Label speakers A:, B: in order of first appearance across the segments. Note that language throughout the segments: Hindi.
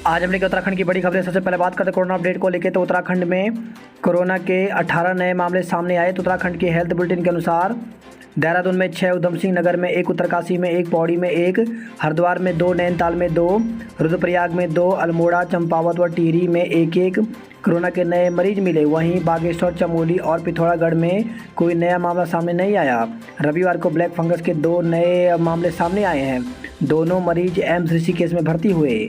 A: आज हम लेके उत्तराखंड की बड़ी खबरें। सबसे पहले बात करते हैं कोरोना अपडेट को लेके। तो उत्तराखंड में कोरोना के 18 नए मामले सामने आए। तो उत्तराखंड के हेल्थ बुलेटिन के अनुसार देहरादून में 6, उधम सिंह नगर में 1, उत्तरकाशी में 1, पौड़ी में 1, हरिद्वार में 2, नैनीताल में 2, रुद्रप्रयाग में 2, अल्मोड़ा, चंपावत व टिहरी में 1-1 कोरोना के नए मरीज मिले। वहीं बागेश्वर, चमोली और पिथौरागढ़ में कोई नया मामला सामने नहीं आया। रविवार को ब्लैक फंगस के 2 नए मामले सामने आए हैं। दोनों मरीज एम्स ऋषिकेश में भर्ती हुए।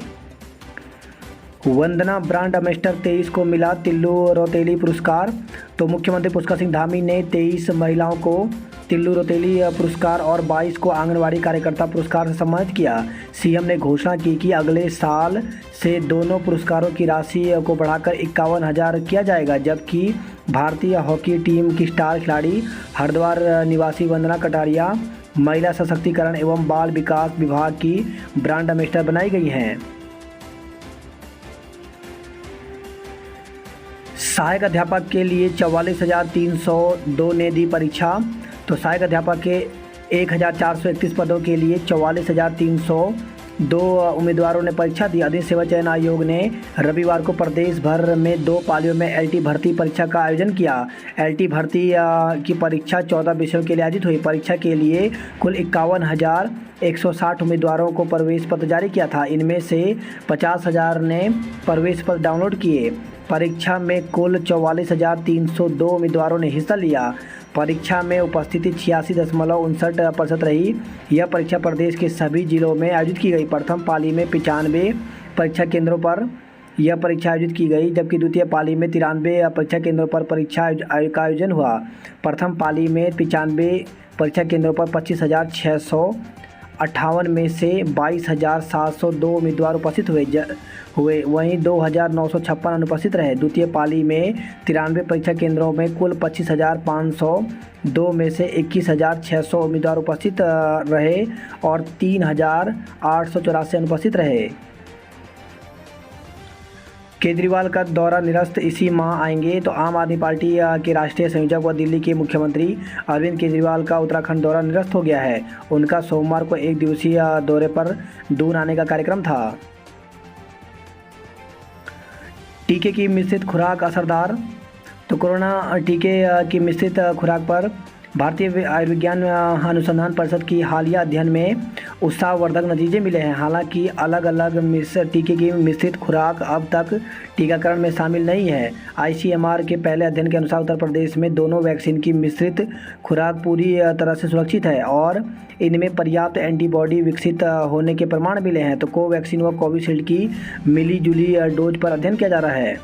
A: वंदना ब्रांड एम्बेसडर 23 को मिला तिल्लू रौतेली पुरस्कार। तो मुख्यमंत्री पुष्कर सिंह धामी ने 23 महिलाओं को तिल्लू रौतेली पुरस्कार और 22 को आंगनवाड़ी कार्यकर्ता पुरस्कार से सम्मानित किया। सीएम ने घोषणा की कि अगले साल से दोनों पुरस्कारों की राशि को बढ़ाकर 51,000 किया जाएगा। जबकि भारतीय हॉकी टीम की स्टार खिलाड़ी हरिद्वार निवासी वंदना कटारिया महिला सशक्तिकरण एवं बाल विकास विभाग की ब्रांड एम्बेसडर बनाई गई हैं। सहायक अध्यापक के लिए 44,302 ने दी परीक्षा। तो सहायक अध्यापक के 1,431 पदों के लिए 44,302 उम्मीदवारों ने परीक्षा दी। अधिक सेवा चयन आयोग ने रविवार को प्रदेश भर में 2 पालियों में एलटी भर्ती परीक्षा का आयोजन किया। एलटी भर्ती की परीक्षा 14 विषयों के लिए आयोजित हुई। परीक्षा के लिए कुल 51,160 उम्मीदवारों को प्रवेश पत्र जारी किया था। इनमें से 50,000 ने प्रवेश पत्र डाउनलोड किए। परीक्षा में कुल 44,302 उम्मीदवारों ने हिस्सा लिया। परीक्षा में उपस्थिति 86.59% रही। यह परीक्षा प्रदेश के सभी जिलों में आयोजित की गई। प्रथम पाली में 95 परीक्षा केंद्रों पर यह परीक्षा आयोजित की गई, जबकि द्वितीय पाली में 93 परीक्षा केंद्रों पर परीक्षा का आयोजन हुआ। प्रथम पाली में 95 परीक्षा केंद्रों पर 25,658 में से 22,702 उम्मीदवार उपस्थित हुए वहीं 2,956 अनुपस्थित रहे। द्वितीय पाली में 93 परीक्षा केंद्रों में कुल 25,502 में से 21,600 उम्मीदवार उपस्थित रहे और 3,884 अनुपस्थित रहे। केजरीवाल का दौरा निरस्त, इसी माह आएंगे। तो आम आदमी पार्टी के राष्ट्रीय संयोजक व दिल्ली के मुख्यमंत्री अरविंद केजरीवाल का उत्तराखंड दौरा निरस्त हो गया है। उनका सोमवार को 1 दिवसीय दौरे पर दून आने का कार्यक्रम था। टीके की मिश्रित खुराक असरदार। तो कोरोना टीके की मिश्रित खुराक पर भारतीय आयुर्विज्ञान अनुसंधान परिषद की हालिया अध्ययन में उत्साहवर्धक नतीजे मिले हैं। हालांकि अलग अलग टीके की मिश्रित खुराक अब तक टीकाकरण में शामिल नहीं है। आईसीएमआर के पहले अध्ययन के अनुसार उत्तर प्रदेश में दोनों वैक्सीन की मिश्रित खुराक पूरी तरह से सुरक्षित है और इनमें पर्याप्त एंटीबॉडी विकसित होने के प्रमाण मिले हैं। तो कोवैक्सीन व कोविशील्ड की मिली जुली डोज पर अध्ययन किया जा रहा है।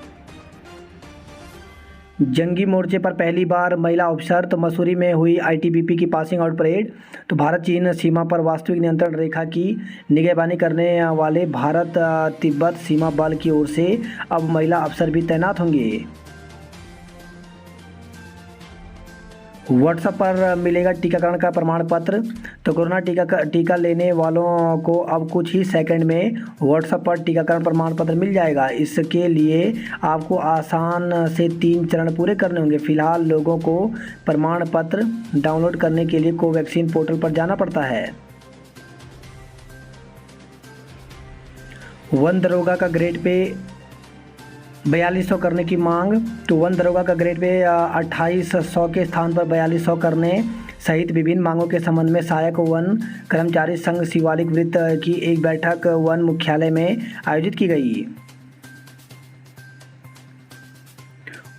A: जंगी मोर्चे पर पहली बार महिला अफसर। तो मसूरी में हुई आईटीबीपी की पासिंग आउट परेड। तो भारत चीन सीमा पर वास्तविक नियंत्रण रेखा की निगरानी करने वाले भारत तिब्बत सीमा बल की ओर से अब महिला अफसर भी तैनात होंगे। व्हाट्सएप पर मिलेगा टीकाकरण का प्रमाण पत्र। तो कोरोना टीका लेने वालों को अब कुछ ही सेकंड में व्हाट्सएप पर टीकाकरण प्रमाण पत्र मिल जाएगा। इसके लिए आपको आसान से 3 चरण पूरे करने होंगे। फिलहाल लोगों को प्रमाण पत्र डाउनलोड करने के लिए कोवैक्सीन पोर्टल पर जाना पड़ता है। वन दरोगा का ग्रेड पे 4200 करने की मांग। तो वन दरोगा का ग्रेड पे 2800 के स्थान पर 4200 करने सहित विभिन्न मांगों के संबंध में सहायक वन कर्मचारी संघ शिवालिक वृत्त की एक बैठक वन मुख्यालय में आयोजित की गई।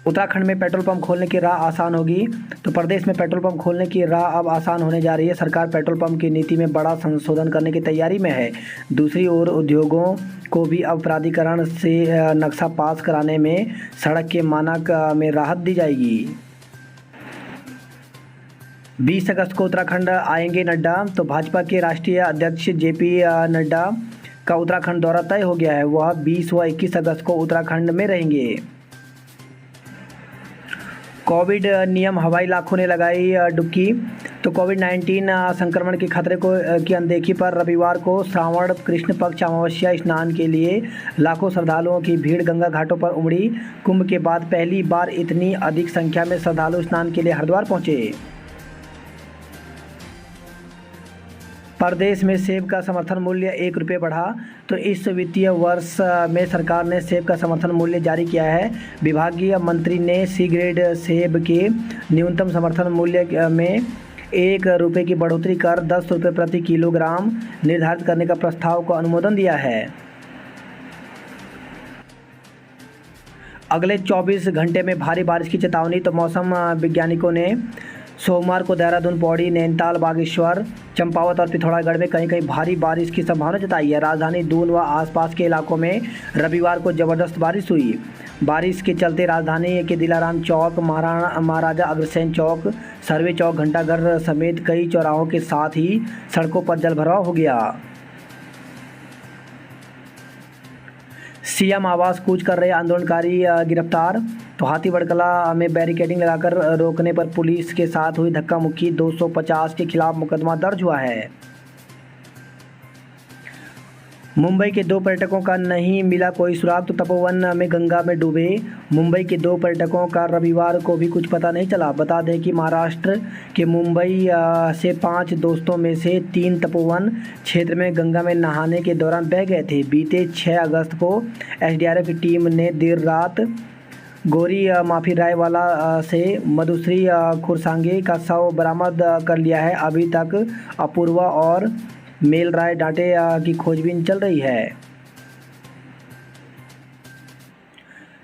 A: उत्तराखंड में पेट्रोल पंप खोलने की राह आसान होगी। तो प्रदेश में पेट्रोल पंप खोलने की राह अब आसान होने जा रही है। सरकार पेट्रोल पंप की नीति में बड़ा संशोधन करने की तैयारी में है। दूसरी ओर उद्योगों को भी अब प्राधिकरण से नक्शा पास कराने में सड़क के मानक में राहत दी जाएगी। 20 अगस्त को उत्तराखंड आएंगे नड्डा। तो भाजपा के राष्ट्रीय अध्यक्ष जेपी नड्डा का उत्तराखंड दौरा तय हो गया है। वह 20 व 21 अगस्त को उत्तराखंड में रहेंगे। कोविड नियम हवाई लाखों ने लगाई डुबकी। तो कोविड-19 संक्रमण के खतरे की अनदेखी पर रविवार को श्रावण कृष्ण पक्ष अमावस्या स्नान के लिए लाखों श्रद्धालुओं की भीड़ गंगा घाटों पर उमड़ी। कुंभ के बाद पहली बार इतनी अधिक संख्या में श्रद्धालु स्नान के लिए हरिद्वार पहुंचे। प्रदेश में सेब का समर्थन मूल्य 1 रुपये बढ़ा। तो इस वित्तीय वर्ष में सरकार ने सेब का समर्थन मूल्य जारी किया है। विभागीय मंत्री ने सी ग्रेड सेब के न्यूनतम समर्थन मूल्य में 1 रुपये की बढ़ोतरी कर 10 रुपये प्रति किलोग्राम निर्धारित करने का प्रस्ताव को अनुमोदन दिया है। अगले 24 घंटे में भारी बारिश की चेतावनी। तो मौसम वैज्ञानिकों ने सोमवार को देहरादून, पौड़ी, नैनीताल, बागेश्वर, चंपावत और पिथौरागढ़ में कहीं कहीं भारी बारिश की संभावना जताई है। राजधानी दून व आसपास के इलाकों में रविवार को ज़बरदस्त बारिश हुई। बारिश के चलते राजधानी के दिलाराम चौक, महाराजा अग्रसेन चौक, सर्वे चौक, घंटाघर समेत कई चौराहों के साथ ही सड़कों पर जलभराव हो गया। सीएम आवास कूच कर रहे आंदोलनकारी गिरफ्तार। तो हाथीबड़कला में बैरिकेडिंग लगाकर रोकने पर पुलिस के साथ हुई धक्का मुक्की। 250 के खिलाफ मुकदमा दर्ज हुआ है। मुंबई के 2 पर्यटकों का नहीं मिला कोई सुराग। तो तपोवन में गंगा में डूबे मुंबई के 2 पर्यटकों का रविवार को भी कुछ पता नहीं चला। बता दें कि महाराष्ट्र के मुंबई से 5 दोस्तों में से 3 तपोवन क्षेत्र में गंगा में नहाने के दौरान बह गए थे। बीते 6 अगस्त को एसडीआरएफ की टीम ने देर रात गोरी माफी रायवाला से मधुश्री खुरसांगे का शव बरामद कर लिया है। अभी तक अपूर्वा और मेल राय डाटे की खोजबीन चल रही है।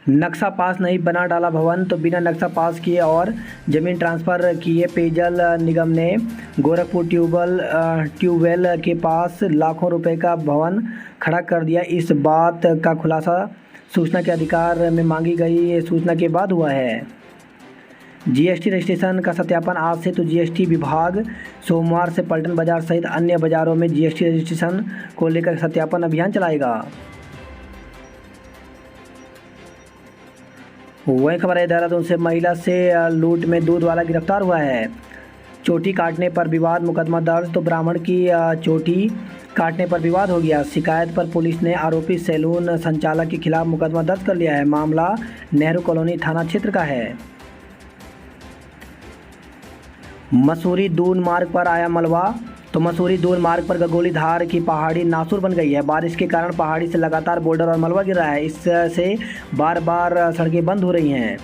A: नक्शा पास नहीं बना डाला भवन। तो बिना नक्शा पास किए और ज़मीन ट्रांसफ़र किए पेयजल निगम ने गोरखपुर ट्यूबवेल के पास लाखों रुपए का भवन खड़ा कर दिया। इस बात का खुलासा सूचना के अधिकार में मांगी गई सूचना के बाद हुआ है। जीएसटी रजिस्ट्रेशन का सत्यापन आज से। तो जीएसटी विभाग सोमवार से पलटन बाजार सहित अन्य बाज़ारों में जीएसटी रजिस्ट्रेशन को लेकर सत्यापन अभियान चलाएगा। वही खबर है देहरादून से, महिला से लूट में दूध वाला गिरफ्तार हुआ है। चोटी काटने पर विवाद, मुकदमा दर्ज। तो ब्राह्मण की चोटी काटने पर विवाद हो गया। शिकायत पर पुलिस ने आरोपी सैलून संचालक के खिलाफ मुकदमा दर्ज कर लिया है। मामला नेहरू कॉलोनी थाना क्षेत्र का है। मसूरी दून मार्ग पर आया मलबा। तो मसूरी दून मार्ग पर गगोली धार की पहाड़ी नासूर बन गई है। बारिश के कारण पहाड़ी से लगातार बोल्डर और मलबा गिर रहा है। इससे बार बार सड़कें बंद हो रही हैं।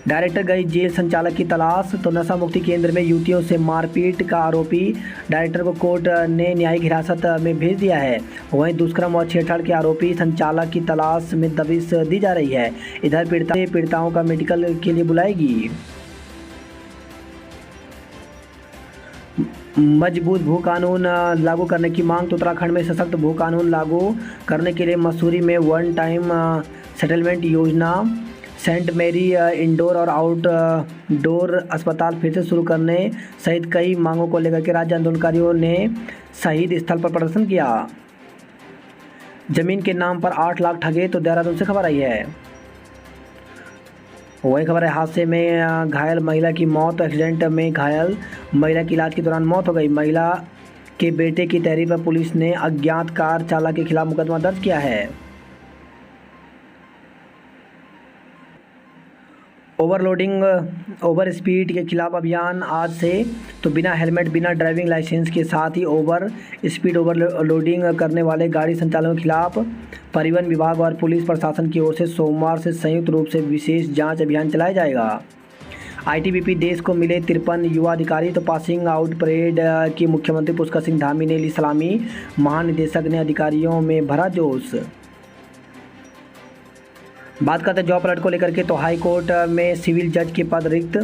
A: डायरेक्टर गई जेल संचालक की तलाश। तो नशा मुक्ति केंद्र में युवतियों से मारपीट का आरोपी डायरेक्टर को कोर्ट ने न्यायिक हिरासत में भेज दिया है। वहीं दुष्कर्म और छेड़छाड़ के आरोपी संचालक की तलाश में दबिश दी जा रही है। इधर पीड़िताओं का मेडिकल के लिए बुलाएगी। मजबूत भू कानून लागू करने की मांग। तो उत्तराखंड में सशक्त भू कानून लागू करने के लिए मसूरी में वन टाइम सेटलमेंट योजना, सेंट मैरी इंडोर और आउटडोर अस्पताल फिर से शुरू करने सहित कई मांगों को लेकर के राज्य आंदोलनकारियों ने शहीद स्थल पर प्रदर्शन किया। जमीन के नाम पर 8 लाख ठगे। तो देहरादून से खबर आई है। वही खबर है, हादसे में घायल महिला की मौत। एक्सीडेंट में घायल महिला की इलाज के दौरान मौत हो गई। महिला के बेटे की तहरीर पर पुलिस ने अज्ञात कार चालक के खिलाफ मुकदमा दर्ज किया है। ओवरलोडिंग, ओवर स्पीड के खिलाफ अभियान आज से। तो बिना हेलमेट, बिना ड्राइविंग लाइसेंस के साथ ही ओवर स्पीड ओवरलोडिंग करने वाले गाड़ी संचालकों के खिलाफ परिवहन विभाग और पुलिस प्रशासन की ओर से सोमवार से संयुक्त रूप से विशेष जांच अभियान चलाया जाएगा। आईटीबीपी देश को मिले 53 युवा अधिकारी। तो पासिंग आउट परेड की मुख्यमंत्री पुष्कर सिंह धामी ने ली सलामी। महानिदेशक ने अधिकारियों में भरा जोश। बात करते हैं जॉब अलर्ट को लेकर के। तो हाई कोर्ट में सिविल जज के पद रिक्त।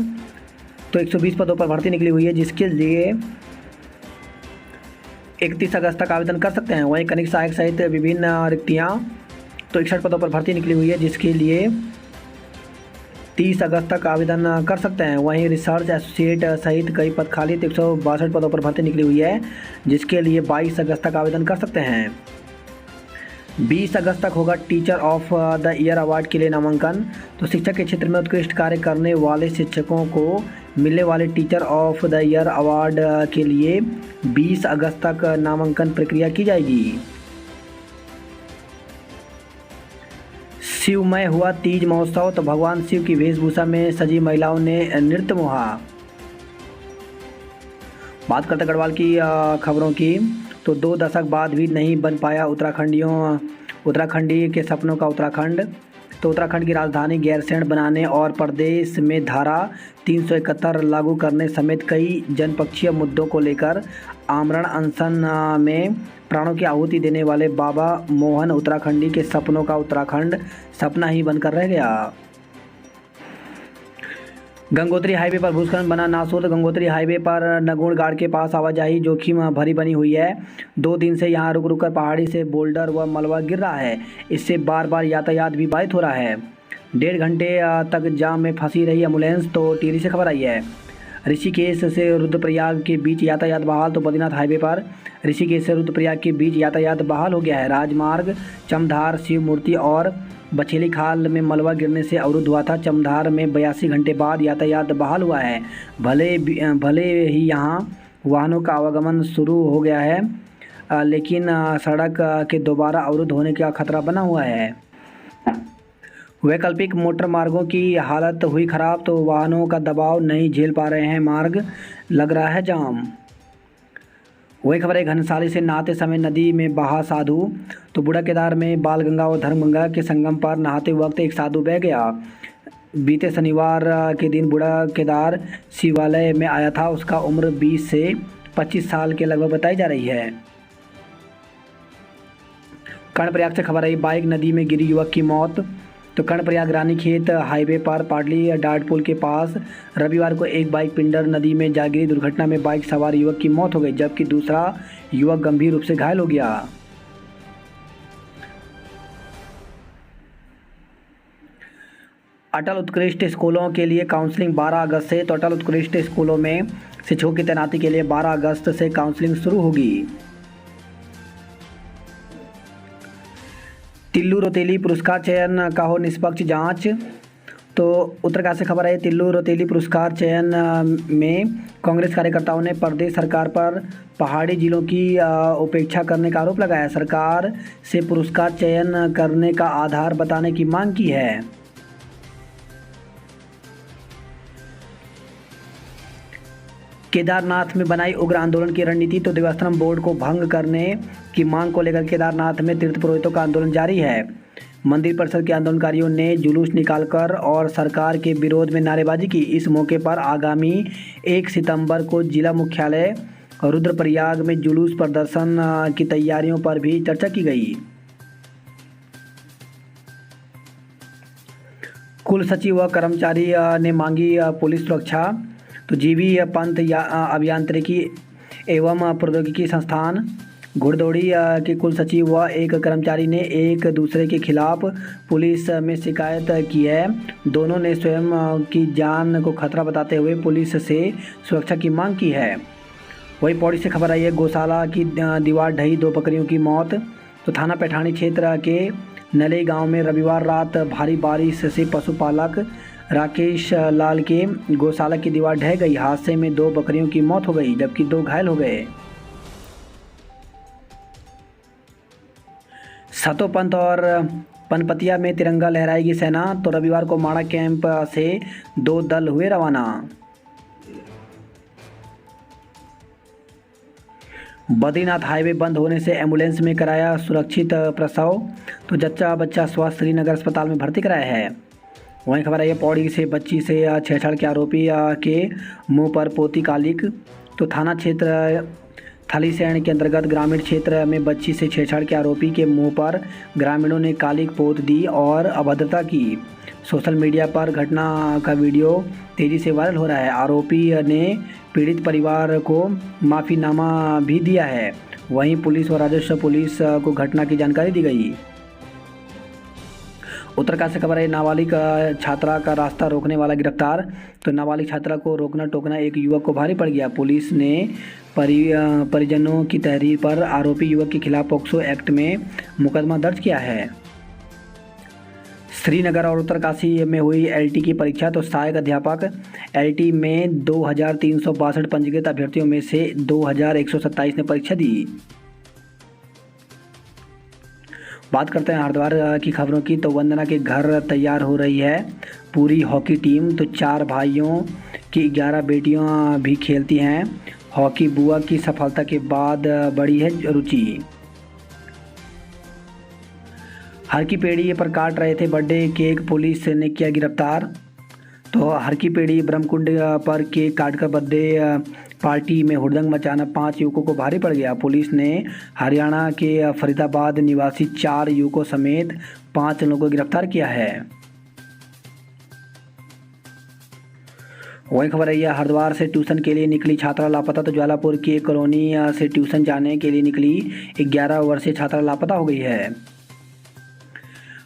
A: तो 120 पदों पर भर्ती निकली हुई है, जिसके लिए 31 अगस्त तक आवेदन कर सकते हैं। वहीं कनिक सहायक सहित विभिन्न रिक्तियां। तो 61 पदों पर भर्ती निकली हुई है, जिसके लिए 30 अगस्त तक आवेदन कर सकते हैं। वहीं रिसर्च एसोसिएट सहित कई पद खाली। तो 162 पदों पर भर्ती निकली हुई है, जिसके लिए 22 अगस्त तक आवेदन कर सकते हैं। 20 अगस्त तक होगा teacher of the year award के लिए नामांकन। तो शिक्षक के क्षेत्र में उत्कृष्ट कार्य करने वाले शिक्षकों को मिलने वाले teacher of the year award के लिए 20 अगस्त तक नामांकन प्रक्रिया की जाएगी। शिवमय हुआ तीज महोत्सव। तो भगवान शिव की वेशभूषा में सजी महिलाओं ने नृत्य मोहा। बात करते गढ़वाल की खबरों की, तो 2 दशक बाद भी नहीं बन पाया उत्तराखंडी के सपनों का उत्तराखंड। तो उत्तराखंड की राजधानी गैरसैंण बनाने और प्रदेश में धारा 371 लागू करने समेत कई जनपक्षीय मुद्दों को लेकर आमरण अनशन में प्राणों की आहुति देने वाले बाबा मोहन उत्तराखंडी के सपनों का उत्तराखंड सपना ही बनकर रह गया। गंगोत्री हाईवे पर भूस्खलन बना नासूर। गंगोत्री हाईवे पर नगुण गाड़ के पास आवाजाही जोखिम भरी बनी हुई है। 2 दिन से यहां रुक रुक कर पहाड़ी से बोल्डर व मलबा गिर रहा है। इससे बार बार यातायात भी बाधित हो रहा है। 1.5 घंटे तक जाम में फंसी रही एम्बुलेंस। तो टिहरी से खबर आई है, ऋषिकेश से रुद्रप्रयाग के बीच यातायात बहाल। तो बद्रीनाथ हाईवे पर ऋषिकेश से रुद्रप्रयाग के बीच यातायात बहाल हो गया है। राजमार्ग चमधार शिव मूर्ति और बछेली खाल में मलबा गिरने से अवरुद्ध हुआ था। चमधार में 82 घंटे बाद यातायात बहाल हुआ है। भले ही यहां वाहनों का आवागमन शुरू हो गया है, लेकिन सड़क के दोबारा अवरुद्ध होने का खतरा बना हुआ है। वैकल्पिक मोटर मार्गों की हालत हुई खराब। तो वाहनों का दबाव नहीं झेल पा रहे हैं, मार्ग लग रहा है जाम। वही खबर है, घनसाली से नहाते समय नदी में बहा साधु। तो बूढ़ा केदार में बालगंगा और धर्मगंगा के संगम पर नहाते वक्त एक साधु बह गया। बीते शनिवार के दिन बूढ़ा केदार शिवालय में आया था। उसका उम्र 20 से 25 साल के लगभग बताई जा रही है। कर्णप्रयाग से खबर आई, बाइक नदी में गिरी युवक की मौत। तो कर्णप्रयाग रानीखेत हाईवे पर पाडली डाट पुल के पास रविवार को एक बाइक पिंडर नदी में जा गिरी। दुर्घटना में बाइक सवार युवक की मौत हो गई, जबकि दूसरा युवक गंभीर रूप से घायल हो गया। अटल उत्कृष्ट स्कूलों के लिए काउंसलिंग 12 अगस्त से। तो अटल उत्कृष्ट स्कूलों में शिक्षकों की तैनाती के लिए 12 अगस्त से काउंसलिंग शुरू होगी। तिल्लू रोतेली पुरस्कार चयन का हो निष्पक्ष जांच। तो उत्तरकाशी से खबर है, तिल्लू रोतेली पुरस्कार चयन में कांग्रेस कार्यकर्ताओं ने प्रदेश सरकार पर पहाड़ी जिलों की उपेक्षा करने का आरोप लगाया। सरकार से पुरस्कार चयन करने का आधार बताने की मांग की है। केदारनाथ में बनाई उग्र आंदोलन की रणनीति। तो देवस्थानम बोर्ड को भंग करने की मांग को लेकर केदारनाथ में तीर्थ पुरोहितों का आंदोलन जारी है। मंदिर परिषद के आंदोलनकारियों ने जुलूस निकालकर और सरकार के विरोध में नारेबाजी की। इस मौके पर आगामी 1 सितंबर को जिला मुख्यालय रुद्रप्रयाग में जुलूस प्रदर्शन की तैयारियों पर भी चर्चा की गई। कुल सचिव व कर्मचारी ने मांगी पुलिस सुरक्षा। तो जीवी पंत अभियांत्रिकी एवं प्रौद्योगिकी संस्थान घुड़दौड़ी के कुल सचिव व एक कर्मचारी ने एक दूसरे के खिलाफ पुलिस में शिकायत की है। दोनों ने स्वयं की जान को खतरा बताते हुए पुलिस से सुरक्षा की मांग की है। वही पौड़ी से खबर आई है, गौशाला की दीवार ढही, 2 बकरियों की मौत। तो थाना पैठानी क्षेत्र के नले गांव में रविवार रात भारी बारिश से पशुपालक राकेश लाल के गौशाला की दीवार ढह गई। हादसे में 2 बकरियों की मौत हो गई, जबकि 2 घायल हो गए। सतो पंत और पनपतिया में तिरंगा लहराएगी सेना। तो रविवार को माड़ा कैंप से 2 दल हुए रवाना। बद्रीनाथ हाईवे बंद होने से एम्बुलेंस में कराया सुरक्षित प्रसव। तो जच्चा बच्चा स्वास्थ्य श्रीनगर अस्पताल में भर्ती कराया है। वहीं खबर आई है, पौड़ी से बच्ची से छेड़छाड़ के आरोपी के मुंह पर पोती कालिक। तो थाना क्षेत्र थलीसैंण के अंतर्गत ग्रामीण क्षेत्र में बच्ची से छेड़छाड़ के आरोपी के मुंह पर ग्रामीणों ने कालिक पोत दी और अभद्रता की। सोशल मीडिया पर घटना का वीडियो तेज़ी से वायरल हो रहा है। आरोपी ने पीड़ित परिवार को माफ़ीनामा भी दिया है। वहीं पुलिस और राजस्व पुलिस को घटना की जानकारी दी गई। उत्तरकाशी से खबर है, नाबालिग छात्रा का रास्ता रोकने वाला गिरफ्तार। तो नाबालिग छात्रा को रोकना टोकना एक युवक को भारी पड़ गया। पुलिस ने परिजनों की तहरीर पर आरोपी युवक के खिलाफ पोक्सो एक्ट में मुकदमा दर्ज किया है। श्रीनगर और उत्तरकाशी में हुई एलटी की परीक्षा। तो सहायक अध्यापक एलटी में 2362 पंजीकृत अभ्यर्थियों में से 2127 ने परीक्षा दी। बात करते हैं हरिद्वार की खबरों की। तो वंदना के घर तैयार हो रही है पूरी हॉकी टीम। तो 4 भाइयों की 11 बेटियां भी खेलती हैं हॉकी बुआ की सफलता के बाद बढ़ी है रुचि। हर की पेड़ी पर काट रहे थे बर्थडे केक, पुलिस ने किया गिरफ्तार। तो हर की पेड़ी ब्रह्मकुंड पर केक काटकर बर्थडे पार्टी में हुड़दंग मचाना 5 युवकों को भारी पड़ गया। पुलिस ने हरियाणा के फरीदाबाद निवासी 4 युवकों समेत 5 लोगों को गिरफ्तार किया है। वही खबर है, यह हरिद्वार से ट्यूशन के लिए निकली छात्रा लापता। तो ज्वालापुर की एक कॉलोनी से ट्यूशन जाने के लिए निकली 11 वर्षीय छात्रा लापता हो गई है।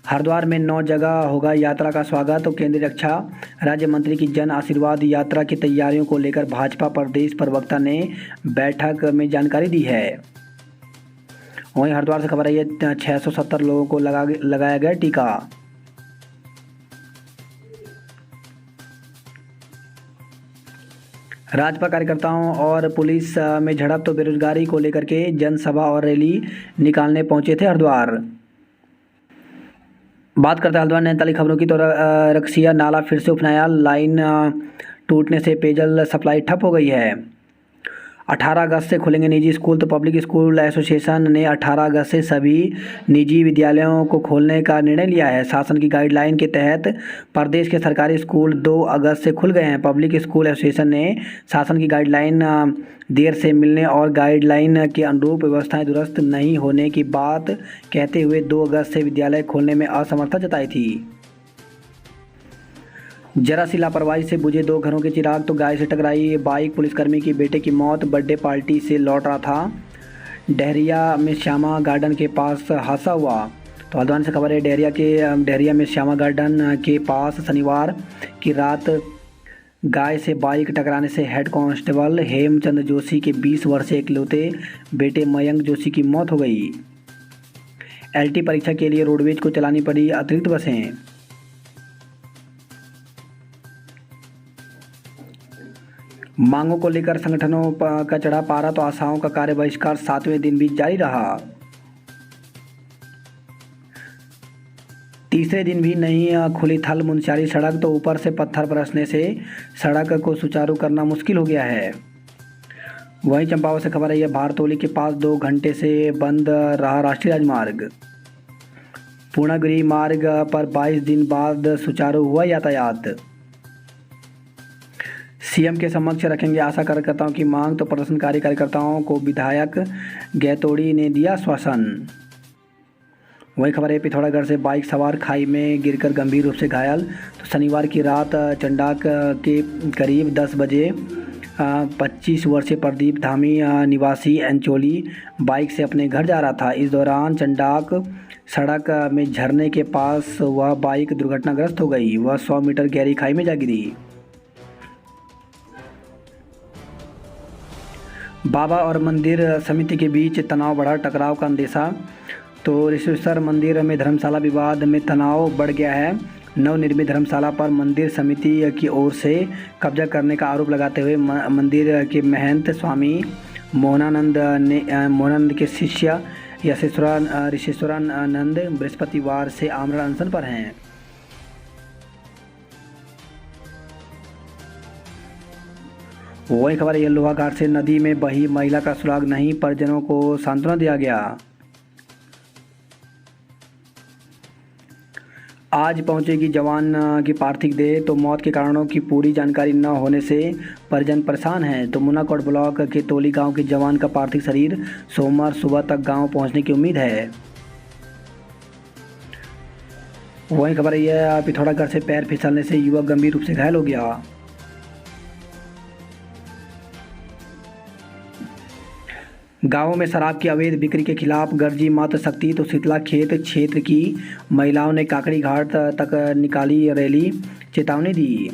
A: हरिद्वार में 9 जगह होगा यात्रा का स्वागत। तो केंद्रीय रक्षा राज्य मंत्री की जन आशीर्वाद यात्रा की तैयारियों को लेकर भाजपा प्रदेश प्रवक्ता ने बैठक में जानकारी दी है। वहीं हरिद्वार से खबर है, 670 लोगों को लगाया गया टीका। भाजपा कार्यकर्ताओं और पुलिस में झड़प। तो बेरोजगारी को लेकर के जनसभा और रैली निकालने पहुंचे थे हरिद्वार। बात करते हैं हरिद्वार नैनीताल खबरों की। तो रक्सिया नाला फिर से उफनाया, लाइन टूटने से पेयजल सप्लाई ठप हो गई है। 18 अगस्त से खुलेंगे निजी स्कूल। तो पब्लिक स्कूल एसोसिएशन ने 18 अगस्त से सभी निजी विद्यालयों को खोलने का निर्णय लिया है। शासन की गाइडलाइन के तहत प्रदेश के सरकारी स्कूल 2 अगस्त से खुल गए हैं। पब्लिक स्कूल एसोसिएशन ने शासन की गाइडलाइन देर से मिलने और गाइडलाइन के अनुरूप व्यवस्थाएं दुरुस्त नहीं होने की बात कहते हुए 2 अगस्त से विद्यालय खोलने में असमर्थता जताई थी। जरा सी लापरवाही से बुझे 2 घरों के चिराग। तो गाय से टकराई बाइक, पुलिसकर्मी की बेटे की मौत। बर्थडे पार्टी से लौट रहा था, डहरिया में श्यामा गार्डन के पास हादसा हुआ। तो हल्द्वानी से खबर है, डहरिया में श्यामा गार्डन के पास शनिवार की रात गाय से बाइक टकराने से हेड कांस्टेबल हेमचंद जोशी के 20 वर्षीय इकलौते बेटे मयंक जोशी की मौत हो गई। एलटी परीक्षा के लिए रोडवेज को चलानी पड़ी अतिरिक्त बसें। मांगों को लेकर संगठनों का चढ़ा पारा। तो आशाओं का कार्य बहिष्कार 7वें दिन भी जारी रहा। तीसरे दिन भी नहीं खुली थल मुनस्यारी सड़क। तो ऊपर से पत्थर बरसने से सड़क को सुचारू करना मुश्किल हो गया है। वहीं चंपावत से खबर है, यह भारतोली के पास 2 घंटे से बंद रहा राष्ट्रीय राजमार्ग। पूर्णागिरि मार्ग पर 22 दिन बाद सुचारू हुआ यातायात। सीएम के समक्ष रखेंगे आशा कार्यकर्ताओं की मांग। तो प्रदर्शनकारी कार्यकर्ताओं को विधायक गैतोड़ी ने दिया आश्वासन। वही खबर है, पिथौरागढ़ से बाइक सवार खाई में गिरकर गंभीर रूप से घायल। तो शनिवार की रात चंडाक के करीब 10 बजे 25 वर्षीय प्रदीप धामी निवासी एंचोली बाइक से अपने घर जा रहा था। इस दौरान चंडाक सड़क में झरने के पास वह बाइक दुर्घटनाग्रस्त हो गई। वह 100 मीटर गहरी खाई में जा गिरी। बाबा और मंदिर समिति के बीच तनाव बढ़ा, टकराव का अंदेशा। तो ऋषिश्वर मंदिर में धर्मशाला विवाद में तनाव बढ़ गया है। नवनिर्मित धर्मशाला पर मंदिर समिति की ओर से कब्जा करने का आरोप लगाते हुए मंदिर के महंत स्वामी मोहनानंद के शिष्य ऋषिश्वरानंद बृहस्पतिवार से आमरण अनशन पर हैं। वही खबर है, लोहाघाट से नदी में बही महिला का सुराग नहीं, परिजनों को सांत्वना दिया गया। आज पहुंचेगी जवान की पार्थिव देह। तो मौत के कारणों की पूरी जानकारी न होने से परिजन परेशान हैं। तो मुनाकोट ब्लॉक के तोली गांव के जवान का पार्थिव शरीर सोमवार सुबह तक गांव पहुंचने की उम्मीद है। वही खबर है, पिथौरागढ़ से पैर फिसलने से युवक गंभीर रूप से घायल हो गया। गांवों में शराब की अवैध बिक्री के खिलाफ गरजी मातृशक्ति। तो शीतला खेत क्षेत्र की महिलाओं ने काकड़ी घाट तक निकाली रैली, चेतावनी दी।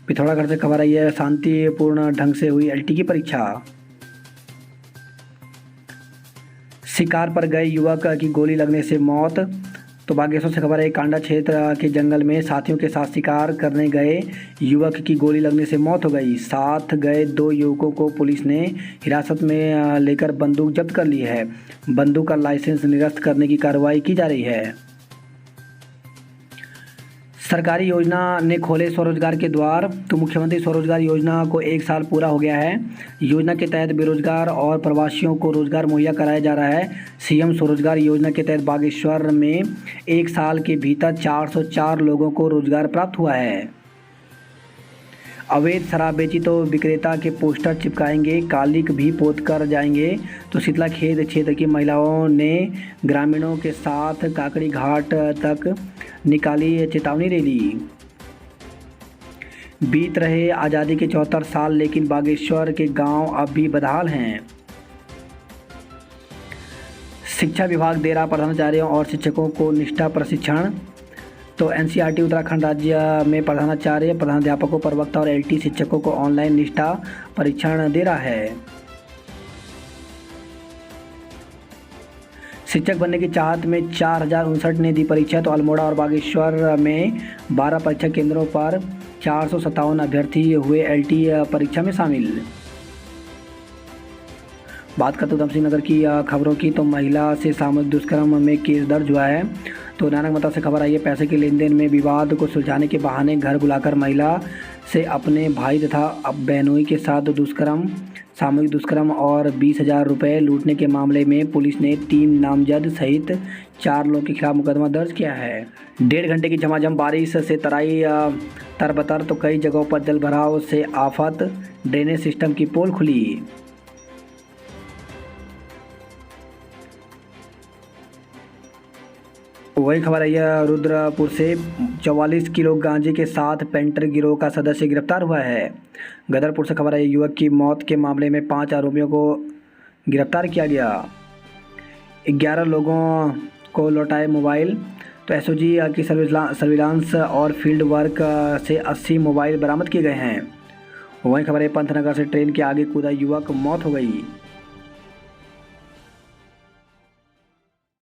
A: पिथौरागढ़ से खबर आई है, शांतिपूर्ण ढंग से हुई एलटी की परीक्षा। शिकार पर गए युवक की गोली लगने से मौत। तो बागेश्वर से खबर है, कांडा क्षेत्र के जंगल में साथियों के साथ शिकार करने गए युवक की गोली लगने से मौत हो गई। साथ गए 2 युवकों को पुलिस ने हिरासत में लेकर बंदूक जब्त कर ली है। बंदूक का लाइसेंस निरस्त करने की कार्रवाई की जा रही है। सरकारी योजना ने खोले स्वरोजगार के द्वार। तो मुख्यमंत्री स्वरोजगार योजना को 1 साल पूरा हो गया है। योजना के तहत बेरोजगार और प्रवासियों को रोजगार मुहैया कराया जा रहा है। सीएम स्वरोजगार योजना के तहत बागेश्वर में 1 साल के भीतर 404 लोगों को रोजगार प्राप्त हुआ है। अवैध शराब बेची तो विक्रेता के पोस्टर चिपकाएंगे, कालिक भी पोत कर जाएंगे। तो शीतला खेत क्षेत्र की महिलाओं ने ग्रामीणों के साथ काकड़ी घाट तक निकाली चेतावनी रैली। बीत रहे आज़ादी के 74 साल, लेकिन बागेश्वर के गांव अब भी बदहाल हैं। शिक्षा विभाग दे रहा प्रधानाचार्यों और शिक्षकों को निष्ठा प्रशिक्षण। तो एनसीईआरटी उत्तराखंड राज्य में प्रधानाचार्य, प्रधानाध्यापकों, प्रवक्ता और एलटी शिक्षकों को ऑनलाइन निष्ठा परीक्षण दे रहा है। शिक्षक बनने की चाहत में 4059 ने दी परीक्षा। तो अल्मोड़ा और बागेश्वर में 12 परीक्षा केंद्रों पर 457 अभ्यर्थी हुए एलटी परीक्षा में शामिल। बात करते उधमसिंह नगर की खबरों की। तो महिला से सामूहिक दुष्कर्म में केस दर्ज हुआ है। तो नानक मता से खबर आई है, पैसे के लेन देन में विवाद को सुलझाने के बहाने घर बुलाकर महिला से अपने भाई तथा बहनोई के साथ सामूहिक दुष्कर्म और 20,000 रुपये लूटने के मामले में पुलिस ने 3 नामजद सहित 4 लोगों के खिलाफ मुकदमा दर्ज किया है। 1.5 घंटे की झमाझम बारिश से तराई तरबतर। तो कई जगहों पर जल भराव से आफत, ड्रेनेज सिस्टम की पोल खुली। वही खबर आई है, रुद्रपुर से 44 किलो गांजे के साथ पेंटर गिरोह का सदस्य गिरफ्तार हुआ है। गदरपुर से खबर आई, युवक की मौत के मामले में 5 आरोपियों को गिरफ्तार किया गया। 11 लोगों को लौटाए मोबाइल। तो एसओजी की सर्विलांस और फील्ड वर्क से 80 मोबाइल बरामद किए गए हैं। वही खबर है, पंतनगर से ट्रेन के आगे कूदा युवक, मौत हो गई।